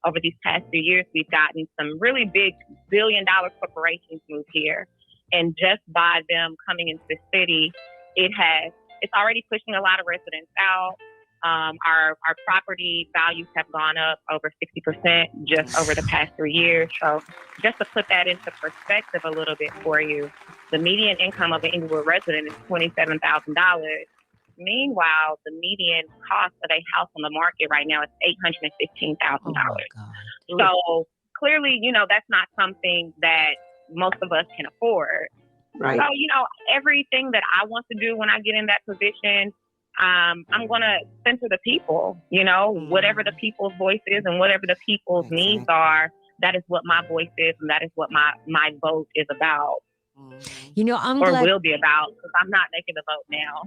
S5: over these past few years, we've gotten some really big billion-dollar corporations move here. And just by them coming into the city, it's already pushing a lot of residents out. Our property values have gone up over 60% just over the past 3 years. So just to put that into perspective a little bit for you, the median income of an Inglewood resident is $27,000. Meanwhile, the median cost of a house on the market right now is $815,000. So clearly, that's not something that most of us can afford.
S1: Right.
S5: So, everything that I want to do when I get in that position, I'm going to center the people, whatever the people's voice is and whatever the people's needs are, that is what my voice is and that is what my vote is about.
S2: I'm
S5: or
S2: glad,
S5: will be about, because I'm not making the vote now.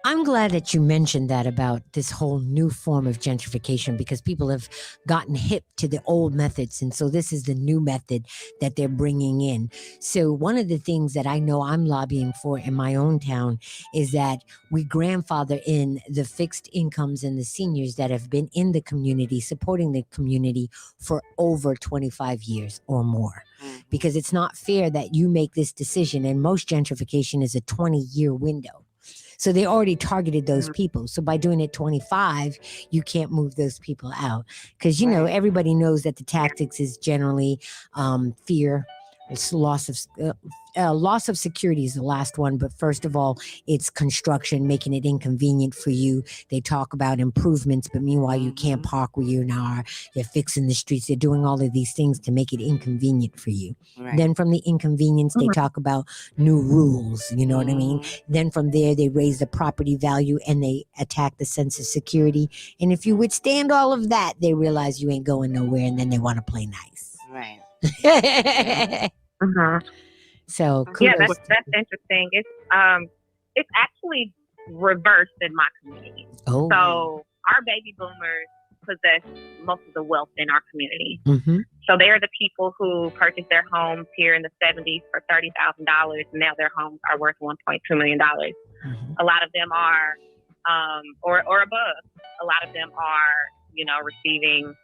S2: I'm glad that you mentioned that about this whole new form of gentrification, because people have gotten hip to the old methods. And so this is the new method that they're bringing in. So one of the things that I know I'm lobbying for in my own town is that we grandfather in the fixed incomes and the seniors that have been in the community, supporting the community for over 25 years or more. Because it's not fair that you make this decision, and most gentrification is a 20-year window. So they already targeted those people. So by doing it 25, you can't move those people out. Because, everybody knows that the tactics is generally fear. It's loss of security is the last one. But first of all, it's construction, making it inconvenient for you. They talk about improvements, but meanwhile, you can't park where you are. They're fixing the streets. They're doing all of these things to make it inconvenient for you. Right. Then from the inconvenience, they talk about new rules. You know what I mean? Then from there, they raise the property value and they attack the sense of security. And if you withstand all of that, they realize you ain't going nowhere, and then they want to play nice.
S3: Right.
S2: So
S5: yeah, that's interesting. It's actually reversed in my community.
S2: Oh.
S5: So our baby boomers possess most of the wealth in our community.
S2: Mm-hmm.
S5: So they are the people who purchased their homes here in the 70s for $30,000. Now their homes are worth $1.2 million.
S2: Mm-hmm.
S5: A lot of them are, or above. A lot of them are, receiving,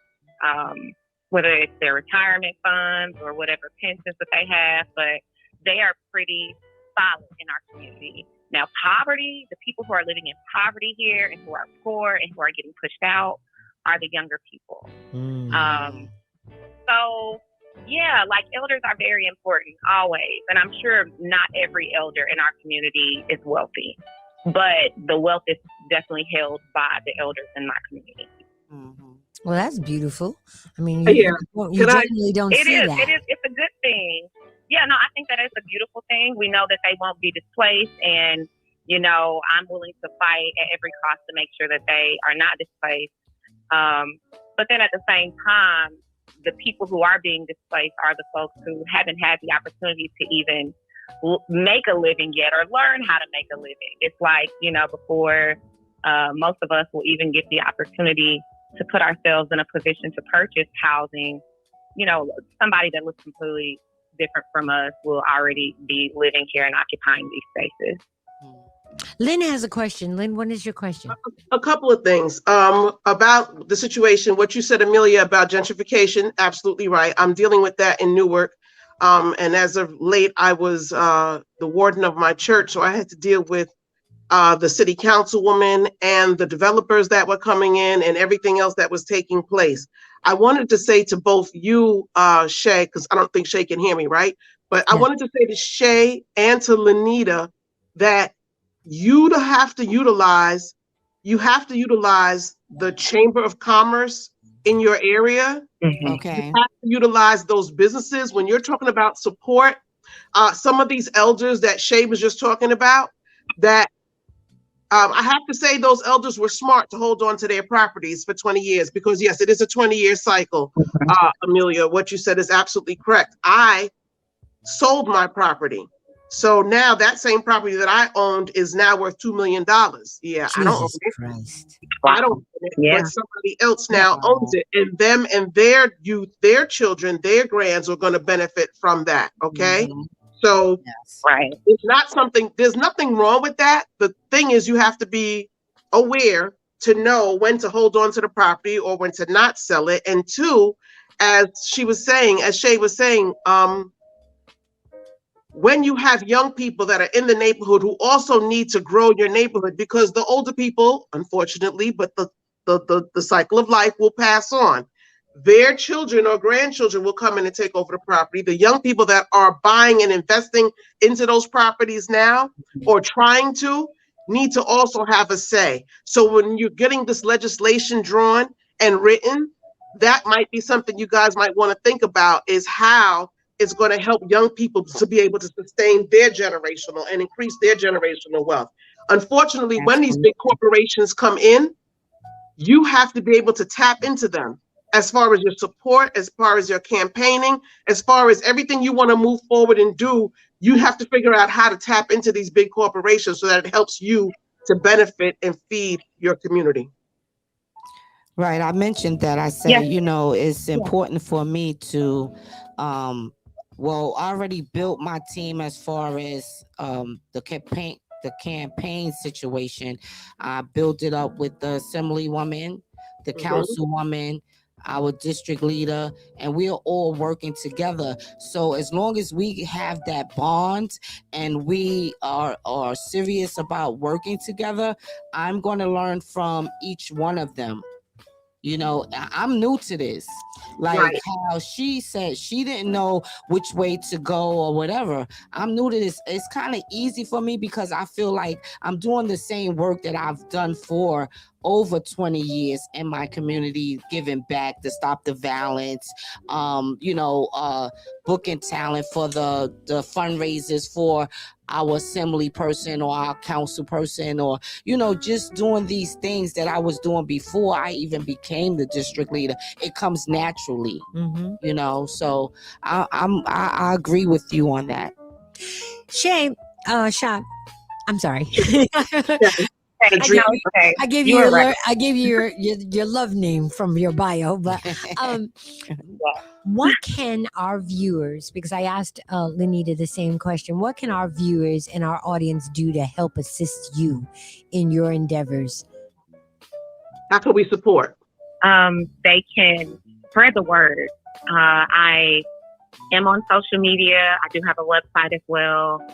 S5: whether it's their retirement funds or whatever pensions that they have, but they are pretty solid in our community. Now, poverty, the people who are living in poverty here and who are poor and who are getting pushed out are the younger people. So Yeah, like elders are very important always. And I'm sure not every elder in our community is wealthy, but the wealth is definitely held by the elders in my community.
S2: Mm-hmm. Well, that's beautiful. I mean,
S1: Yeah.
S2: you generally don't see that.
S5: It's a good thing. Yeah, no, I think that is a beautiful thing. We know that they won't be displaced, and I'm willing to fight at every cost to make sure that they are not displaced. But then at the same time, the people who are being displaced are the folks who haven't had the opportunity to even make a living yet or learn how to make a living. It's like, before most of us will even get the opportunity to put ourselves in a position to purchase housing, somebody that looks completely different from us will already be living here and occupying these spaces.
S2: Lynn has a question. Lynn, what is your question?
S1: A couple of things about the situation. What you said, Amelia, about gentrification, absolutely right. I'm dealing with that in Newark. And as of late, I was the warden of my church, so I had to deal with the city councilwoman and the developers that were coming in and everything else that was taking place. I wanted to say to both you, Shay, because I don't think Shay can hear me, right? But I wanted to say to Shay and to Lanita that you have to utilize the Chamber of Commerce in your area.
S5: Mm-hmm.
S3: Okay.
S1: You have to utilize those businesses when you're talking about support. Some of these elders that Shay was just talking about, that I have to say those elders were smart to hold on to their properties for 20 years because, yes, it is a 20-year cycle. Amelia, what you said is absolutely correct. I sold my property. So now that same property that I owned is now worth $2 million. Yeah,
S2: Jesus
S1: I don't own it.
S2: Christ.
S1: I don't own it, but somebody else now owns it, and them and their youth, their children, their grands are going to benefit from that. Okay.
S3: Mm-hmm.
S1: So
S5: right.
S1: It's not something, there's nothing wrong with that. The thing is, you have to be aware to know when to hold on to the property or when to not sell it. And two, as Shay was saying, when you have young people that are in the neighborhood who also need to grow your neighborhood, because the older people, unfortunately, but the cycle of life will pass on. Their children or grandchildren will come in and take over the property. The young people that are buying and investing into those properties now or trying to need to also have a say. So when you're getting this legislation drawn and written, that might be something you guys might want to think about, is how it's going to help young people to be able to sustain their generational and increase their generational wealth. Unfortunately, when these big corporations come in, you have to be able to tap into them. As far as your support, as far as your campaigning, as far as everything you want to move forward and do, you have to figure out how to tap into these big corporations so that it helps you to benefit and feed your community.
S3: Right. I mentioned that. I said, it's important for me to, I already built my team as far as the campaign situation. I built it up with the assemblywoman, the councilwoman, our district leader, and we are all working together. So as long as we have that bond and we are serious about working together, I'm going to learn from each one of them. I'm new to this. Like how she said she didn't know which way to go or whatever. I'm new to this. It's kind of easy for me because I feel like I'm doing the same work that I've done for over 20 years in my community, giving back to stop the violence, booking talent for the fundraisers for our assembly person or our council person, or just doing these things that I was doing before I even became the district leader. It comes naturally, so I agree with you on that.
S2: Shay, Sha, I'm sorry.
S5: I
S2: gave you your love name from your bio, but what can our viewers, because I asked Lanita the same question, what can our viewers and our audience do to help assist you in your endeavors?
S1: How can we support?
S5: They can spread the word. I am on social media. I do have a website as well.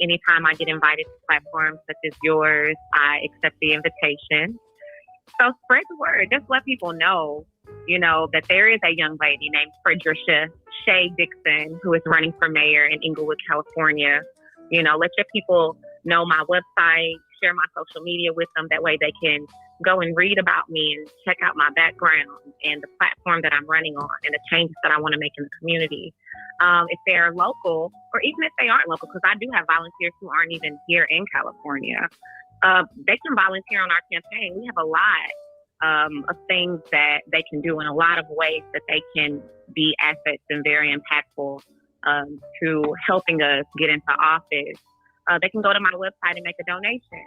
S5: Anytime I get invited to platforms such as yours, I accept the invitation. So spread the word. Just let people know that there is a young lady named Fredisha Dixon who is running for mayor in Inglewood, California. Let your people know my website, share my social media with them. That way they can go and read about me and check out my background and the platform that I'm running on and the changes that I want to make in the community. If they're local, or even if they aren't local, because I do have volunteers who aren't even here in California, they can volunteer on our campaign. We have a lot of things that they can do in a lot of ways that they can be assets and very impactful to helping us get into office. They can go to my website and make a donation.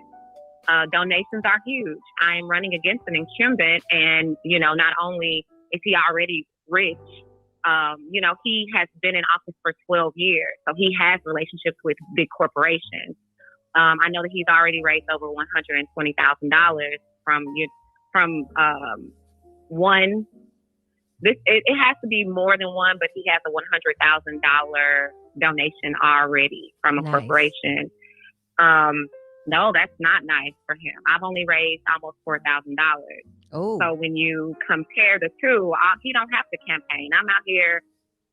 S5: Donations are huge. I am running against an incumbent, and not only is he already rich, he has been in office for 12 years, so he has relationships with big corporations. I know that he's already raised over $120,000 from one. It has to be more than one, but he has a $100,000 donation already from a corporation. No, that's not nice for him. I've only raised almost $4,000.
S2: Oh.
S5: So when you compare the two, he don't have to campaign. I'm out here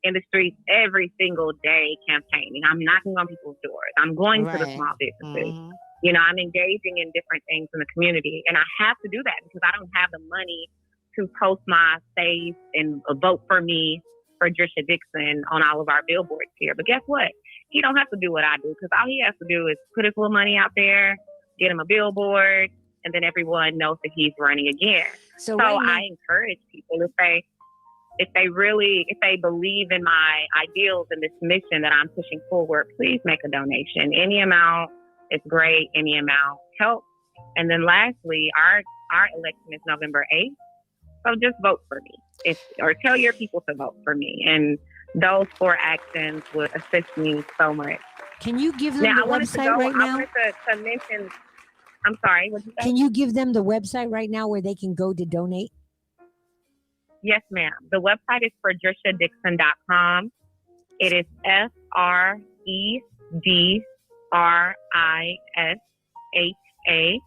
S5: in the streets every single day campaigning. I'm knocking on people's doors. I'm going to the small businesses.
S3: Mm-hmm.
S5: I'm engaging in different things in the community. And I have to do that because I don't have the money to post my face and vote for me, Fredisha Dixon, on all of our billboards here. But guess what? He don't have to do what I do, because all he has to do is put his little money out there, get him a billboard, and then everyone knows that he's running again. So I encourage people, if they believe in my ideals and this mission that I'm pushing forward, please make a donation. Any amount is great. Any amount helps. And then lastly, our election is November 8th. So just vote for me, or tell your people to vote for me. And those 4 actions would assist me so much.
S2: Can you give them the website right now?
S5: I wanted to mention, I'm sorry, what did you say?
S2: Can you give them the website right now where they can go to donate?
S5: Yes, ma'am. The website is FredishaDixon.com. It is FredishaDixon,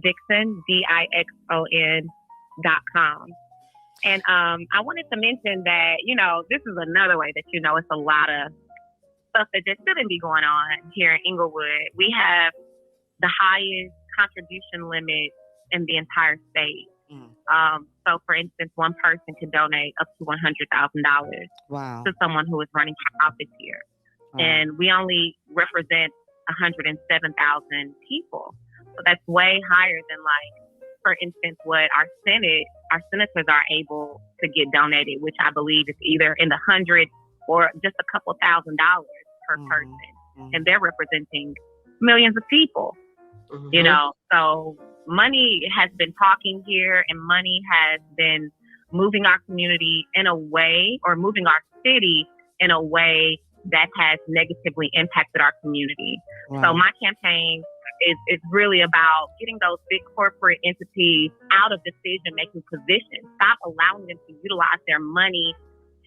S5: Dixon.com. And I wanted to mention that, this is another way that it's a lot of stuff that just shouldn't be going on here in Inglewood. We have the highest contribution limit in the entire state. So, for instance, one person could donate up to $100,000 to someone who is running for office here. Wow. And we only represent 107,000 people. So that's way higher than, for instance, what our senators are able to get donated, which I believe is either in the hundreds or just a couple $1,000s per person. And they're representing millions of people, so money has been talking here, and money has been moving our community in a way, or moving our city in a way that has negatively impacted our community. Wow. So my campaign is really about getting those big corporate entities out of decision-making positions. Stop allowing them to utilize their money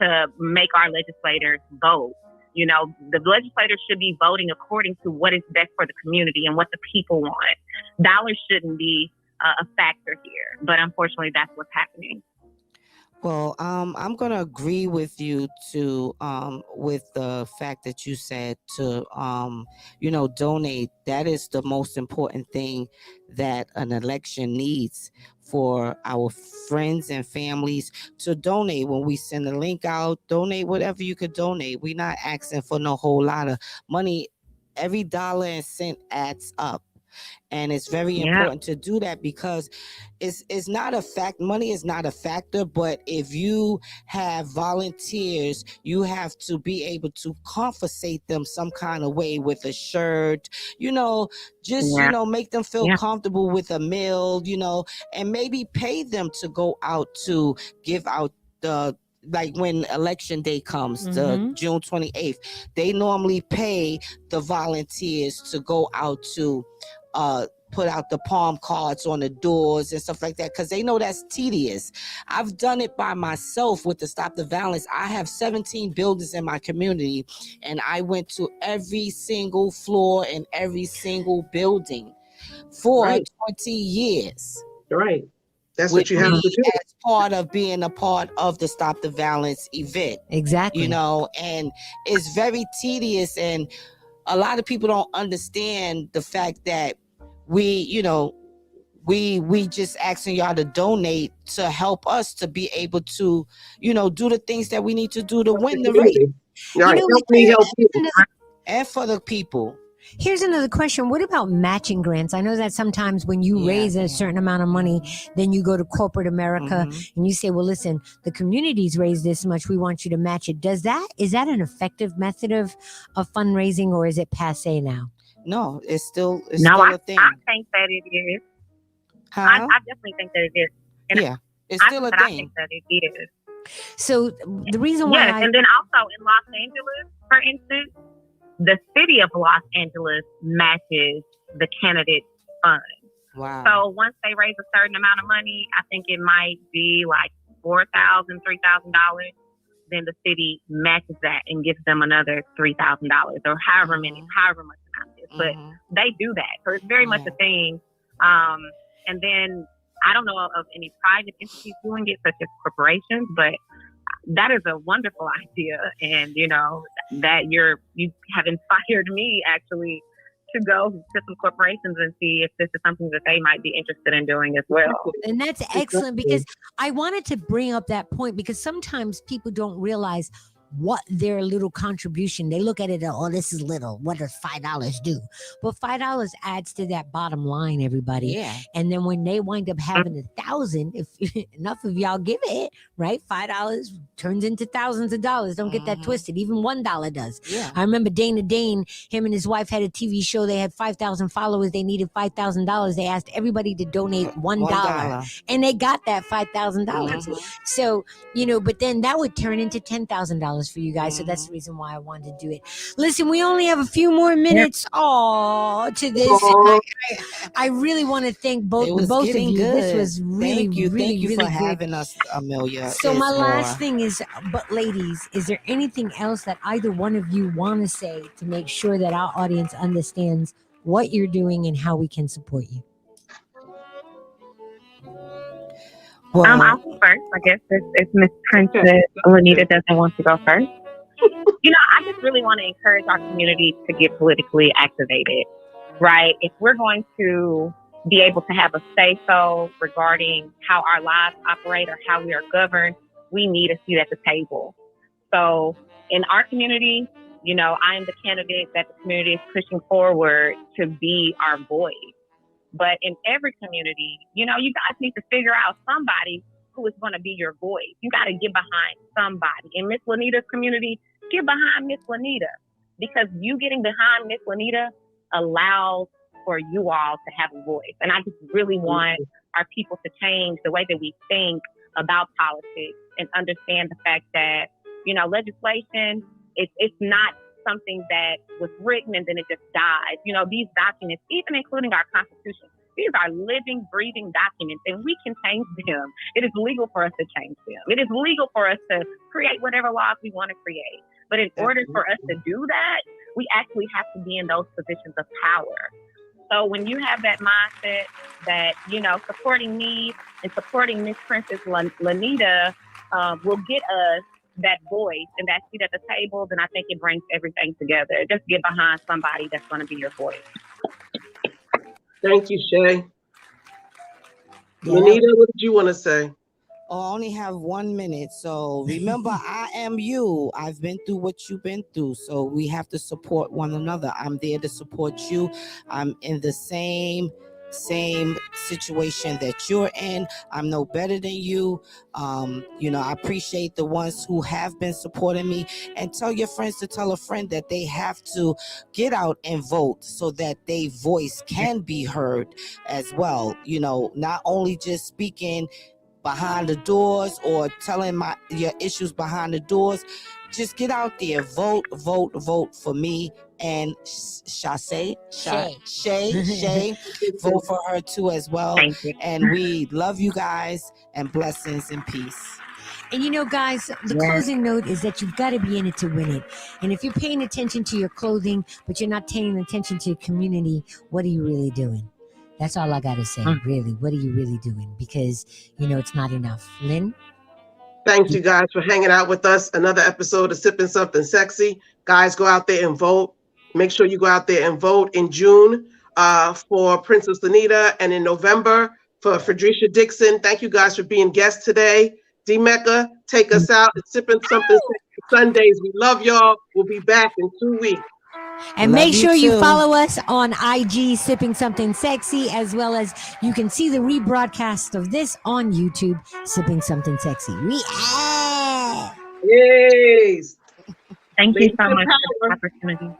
S5: to make our legislators vote. The legislators should be voting according to what is best for the community and what the people want. Dollars shouldn't be a factor here, but unfortunately, that's what's happening.
S3: Well, I'm going to agree with you with the fact that you said to, donate. That is the most important thing that an election needs, for our friends and families to donate. When we send a link out, donate whatever you could donate. We're not asking for no whole lot of money. Every dollar and cent adds up. And it's very important to do that, because it's not a fact. Money is not a factor, but if you have volunteers, you have to be able to compensate them some kind of way with a shirt, make them feel comfortable with a meal, and maybe pay them to go out to give out when election day comes, the June 28th, they normally pay the volunteers to go out to put out the palm cards on the doors and stuff like that, because they know that's tedious. I've done it by myself with the Stop the Violence. I have 17 buildings in my community, and I went to every single floor and every single building for 20 years.
S1: Right. That's what you have to do.
S3: As part of being a part of the Stop the Violence event.
S2: Exactly.
S3: You know, and it's very tedious, and a lot of people don't understand the fact that we just asking y'all to donate to help us to be able to, do the things that we need to do to win the race.
S1: Right. Help me help you.
S3: And for the people.
S2: Here's another question. What about matching grants? I know that sometimes when you raise a certain amount of money, then you go to corporate America and you say, well, listen, the community's raised this much. We want you to match it. Is that an effective method of fundraising, or is it passe now?
S3: No, it's still a thing.
S5: I think that it is.
S3: Huh?
S5: I definitely think that it is. And
S3: it's still a thing.
S5: I think that it is.
S2: So the reason why
S5: and then also in Los Angeles, for instance, the city of Los Angeles matches the candidate fund.
S3: Wow.
S5: So once they raise a certain amount of money, I think it might be like $4,000, $3,000. Then the city matches that and gives them another $3,000 or however much amount it is. But they do that. So it's very much a thing. And then I don't know of any private entities doing it, such as corporations, but that is a wonderful idea. And, that you have inspired me actually to go to some corporations and see if this is something that they might be interested in doing as well.
S2: And that's excellent, because I wanted to bring up that point, because sometimes people don't realize what their little contribution, they look at it, oh, this is little, what does $5 do? But $5 adds to that bottom line, everybody.
S3: Yeah.
S2: And then when they wind up having 1,000, if enough of y'all give it, right, $5 turns into thousands of dollars. Don't get that twisted. Even $1 does.
S3: Yeah.
S2: I remember Dana Dane, him and his wife had a TV show. They had 5,000 followers. They needed $5,000. They asked everybody to donate $1, and they got that $5,000. So, but then that would turn into $10,000 for you guys. So that's the reason why I wanted to do it. Listen, we only have a few more minutes to this. I really want to thank both of you.
S3: Good.
S2: This was really,
S3: thank you
S2: really
S3: for
S2: good.
S3: having us, Amelia.
S2: So my last thing is, but ladies, is there anything else that either one of you want to say to make sure that our audience understands what you're doing and how we can support you?
S5: Well, I'll go first. I guess if Miss Princess Lanita doesn't want to go first. I just really want to encourage our community to get politically activated, right? If we're going to be able to have a say-so regarding how our lives operate or how we are governed, we need a seat at the table. So in our community, I am the candidate that the community is pushing forward to be our voice. But in every community, you guys need to figure out somebody who is going to be your voice. You got to get behind somebody. In Miss Lanita's community, get behind Miss Lanita, because you getting behind Miss Lanita allows for you all to have a voice. And I just really want our people to change the way that we think about politics and understand the fact that, legislation, it's not something that was written and then it just dies. These documents, even including our Constitution, these are living, breathing documents, and we can change them. It is legal for us to change them. It is legal for us to create whatever laws we want to create. But in order for us to do that, we actually have to be in those positions of power. So when you have that mindset that, supporting me and supporting Miss Princess Lanita will get us that voice and that seat at the table, then I think it brings everything together. Just get behind somebody that's going to be your voice.
S1: Thank you, Shay. Lanita, what did you want to say?
S3: I only have 1 minute. So remember, I am you. I've been through what you've been through. So we have to support one another. I'm there to support you. I'm in the same situation that you're in. I'm no better than you. I appreciate the ones who have been supporting me, and tell your friends to tell a friend that they have to get out and vote so that their voice can be heard as well. Not only just speaking behind the doors or telling your issues behind the doors. Just get out there, vote for me and Shay, vote for her too as well.
S5: Thank you.
S3: And we love you guys, and blessings and peace.
S2: And guys, the closing note is that you've got to be in it to win it. And if you're paying attention to your clothing, but you're not paying attention to your community, what are you really doing? That's all I got to say, really. What are you really doing? Because, it's not enough. Lynn?
S1: Thank you guys for hanging out with us. Another episode of Sipping Something Sexy. Guys, go out there and vote. Make sure you go out there and vote in June for Princess Lanita and in November for Fredisha Dixon. Thank you guys for being guests today. D Mecca, take us out. It's Sipping Something Sexy Sundays. We love y'all. We'll be back in 2 weeks.
S2: And make sure you follow us on IG, Sipping Something Sexy, as well as you can see the rebroadcast of this on YouTube, Sipping Something Sexy.
S1: Yes.
S5: Thank you so much for the opportunity.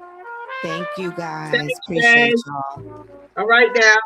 S3: Thank you, guys.
S1: Thanks,
S3: Appreciate y'all.
S1: All right, now.